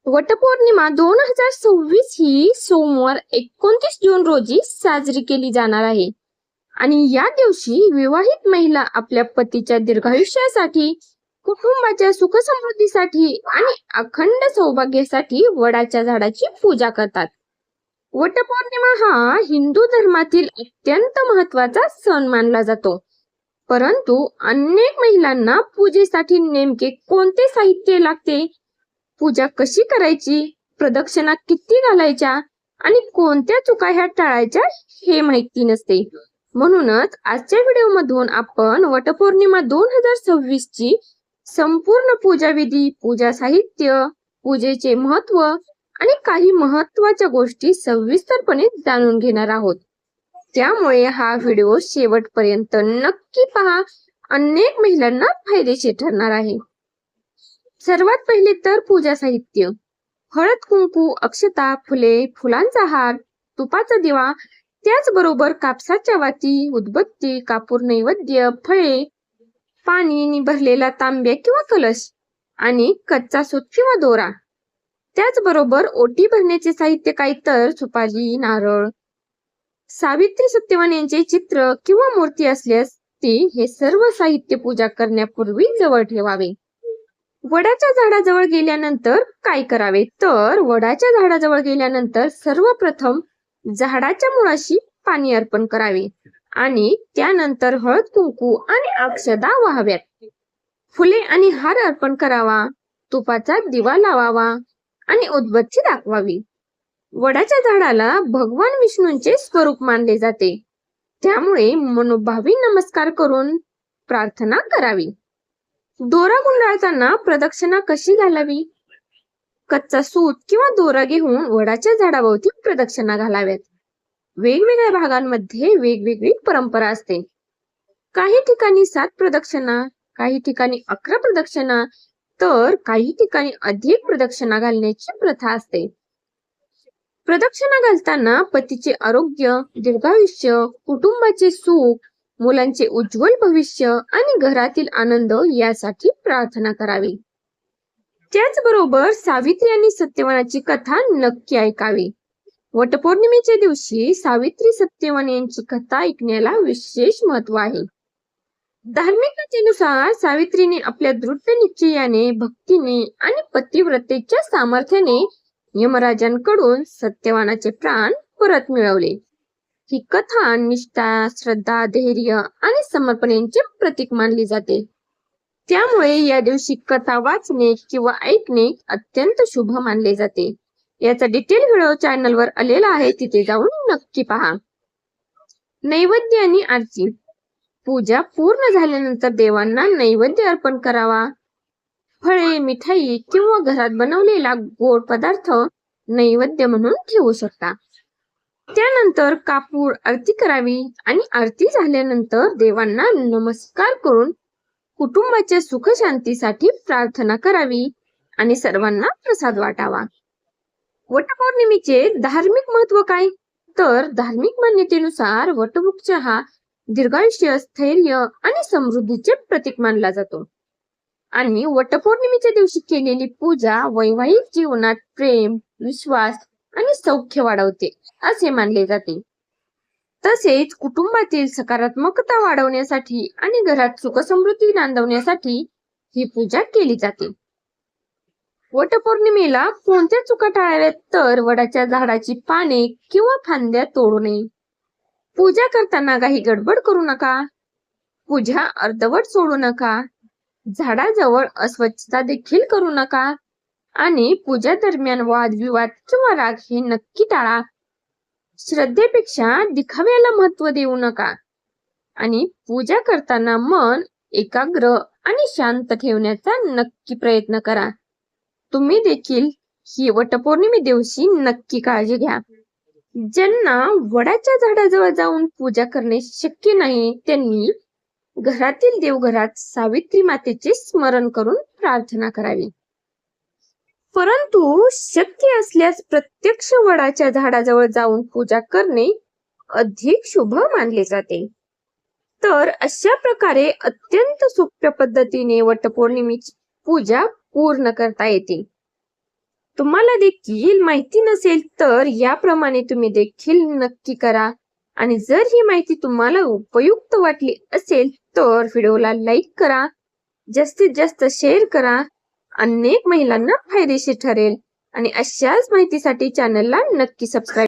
वटपौर्णिमा 2026 ही सोमवार 29 जून रोजी साजरी केली जाणार आहे आणि या दिवशी विवाहित महिला आपल्या पतीच्या दीर्घायुष्यासाठी, कुटुंबाच्या सुख समृद्धीसाठी आणि अखंड सौभाग्यासाठी वडाच्या झाडाची पूजा करतात. वटपौर्णिमा हा हिंदू धर्मातील अत्यंत महत्वाचा सण मानला जातो. परंतु अनेक महिलांना पूजेसाठी नेमके कोणते साहित्य लागते, पूजा कशी करायची, प्रदक्षिणा किती घालायच्या आणि कोणत्या चुका ह्या टाळायच्या हे माहिती नसते. म्हणूनच आजच्या व्हिडिओ मधून आपण वटपौर्णिमा 2026 ची संपूर्ण पूजा विधी, पूजा साहित्य, पूजेचे महत्व आणि काही महत्वाच्या गोष्टी सविस्तरपणे जाणून घेणार आहोत. त्यामुळे हा व्हिडिओ शेवटपर्यंत नक्की पहा. अनेक महिलांना फायदेशीर ठरणार आहे. सर्वात पहिले तर पूजा साहित्य. हळद, कुंकू, अक्षता, फुले, फुलांचा हार, तुपाचा दिवा, त्याचबरोबर कापसाच्या वाती, उदबत्ती, कापूर नैवेद्य, फळे, पाणी भरलेला तांब्या किंवा कलश आणि कच्चा सूत किंवा दोरा. त्याचबरोबर ओटी भरण्याचे साहित्य काही तर सुपारी, नारळ. सावित्री सत्यवान यांचे चित्र किंवा मूर्ती असल्यास ती हे सर्व साहित्य पूजा करण्यापूर्वी जवळ ठेवावे. वडाच्या झाडाजवळ गेल्यानंतर काय करावे, तर वडाच्या झाडाजवळ गेल्यानंतर सर्वप्रथम झाडाच्या मुळाशी पाणी अर्पण करावे आणि त्यानंतर हळद, कुंकू आणि अक्षदा वाहाव्यात. फुले आणि हार अर्पण करावा, तुपाचा दिवा लावावा आणि उदबत्ती दाखवावी. वडाच्या झाडाला भगवान विष्णूंचे स्वरूप मानले जाते, त्यामुळे मनोभावी नमस्कार करून प्रार्थना करावी. दोरा गुंडाळताना प्रदक्षिणा कशी घालावी? कच्चा सूत किंवा दोरा घेऊन वडाच्या झाडाभोवती प्रदक्षिणा घालाव्यात. वेगवेगळ्या भागांमध्ये वेगवेगळी परंपरा असते. काही ठिकाणी 7 प्रदक्षिणा, काही ठिकाणी 11 प्रदक्षिणा, तर काही ठिकाणी अधिक प्रदक्षिणा घालण्याची प्रथा असते. प्रदक्षिणा घालताना पतीचे आरोग्य, दीर्घायुष्य, कुटुंबाचे सुख, मुलांचे उज्ज्वल भविष्य आणि घरातील आनंद यासाठी प्रार्थना करावी. त्याचबरोबर सावित्री आणि सत्यवानाची कथा नक्की ऐकावी. वटपौर्णिमेच्या दिवशी सावित्री सत्यवान यांची कथा ऐकण्याला विशेष महत्व आहे. धार्मिक कथेनुसार सावित्रीने आपल्या दृढ निश्चयाने, भक्तीने आणि पतिव्रतेच्या सामर्थ्याने यमराजांकडून सत्यवानाचे प्राण परत मिळवले. ही कथा निष्ठा, श्रद्धा, धैर्य आणि समर्पण यांचे प्रतीक मानली जाते. त्यामुळे या दिवशी कथा वाचणे किंवा ऐकणे अत्यंत शुभ मानले जाते. याचा डिटेल व्हिडिओ चॅनलवर आलेला आहे, तिथे जाऊन नक्की पहा. नैवेद्य आणि आरती. पूजा पूर्ण झाल्यानंतर देवांना नैवेद्य अर्पण करावा. फळे, मिठाई किंवा घरात बनवलेला गोड पदार्थ नैवेद्य म्हणून ठेवू शकता. त्यानंतर कापूर आरती करावी आणि आरती झाल्यानंतर देवांना नमस्कार करून कुटुंबाच्या सुख शांतीसाठी प्रार्थना करावी आणि सर्वांना प्रसाद वाटावा. वटपौर्णिमेचे धार्मिक महत्व काय, तर धार्मिक मान्यतेनुसार वटवृक्ष हा दीर्घायुष्य, स्थैर्य आणि समृद्धीचे प्रतीक मानला जातो आणि वटपौर्णिमेच्या दिवशी केलेली पूजा वैवाहिक जीवनात प्रेम, विश्वास आणि सौख्य वाढवते असे मानले जाते. तसेच कुटुंबातील सकारात्मकता वाढवण्यासाठी आणि घरात सुख समृद्धी नांदवण्यासाठी ही पूजा केली जाते. वटपौर्णिमेला कोणत्या चुका टाळाव्यात, तर वडाच्या झाडाची पाने किंवा फांद्या तोडू नये. पूजा करताना काही गडबड करू नका. पूजा अर्धवट सोडू नका. झाडाजवळ अस्वच्छता देखील करू नका आणि पूजा दरम्यान वादविवाद किंवा राग हे नक्की टाळा. श्रद्धेपेक्षा दिखाव्याला महत्व देऊ नका आणि पूजा करताना मन एकाग्र आणि शांत ठेवण्याचा नक्की प्रयत्न करा. तुम्ही देखील ही वटपौर्णिमे दिवशी नक्की काळजी घ्या. ज्यांना वडाच्या झाडाजवळ जाऊन पूजा करणे शक्य नाही, त्यांनी घरातील देवघरात सावित्री मातेचे स्मरण करून प्रार्थना करावी. परंतु शक्य असल्यास प्रत्यक्ष वडाच्या झाडाजवळ जाऊन पूजा करणे अधिक शुभ मानले जाते. तर अशा प्रकारे अत्यंत सोप्या पद्धतीने वटपौर्णिमेची पूजा पूर्ण करता येते. तुम्हाला देखील माहिती नसेल तर याप्रमाणे तुम्ही देखील नक्की करा. आणि जर ही माहिती तुम्हाला उपयुक्त वाटली असेल तर व्हिडिओला लाईक करा, जास्तीत जास्त शेअर करा. अनेक महिलांना फायदेशीर ठरेल. आणि अशाच माहितीसाठी चॅनलला नक्की सबस्क्राईब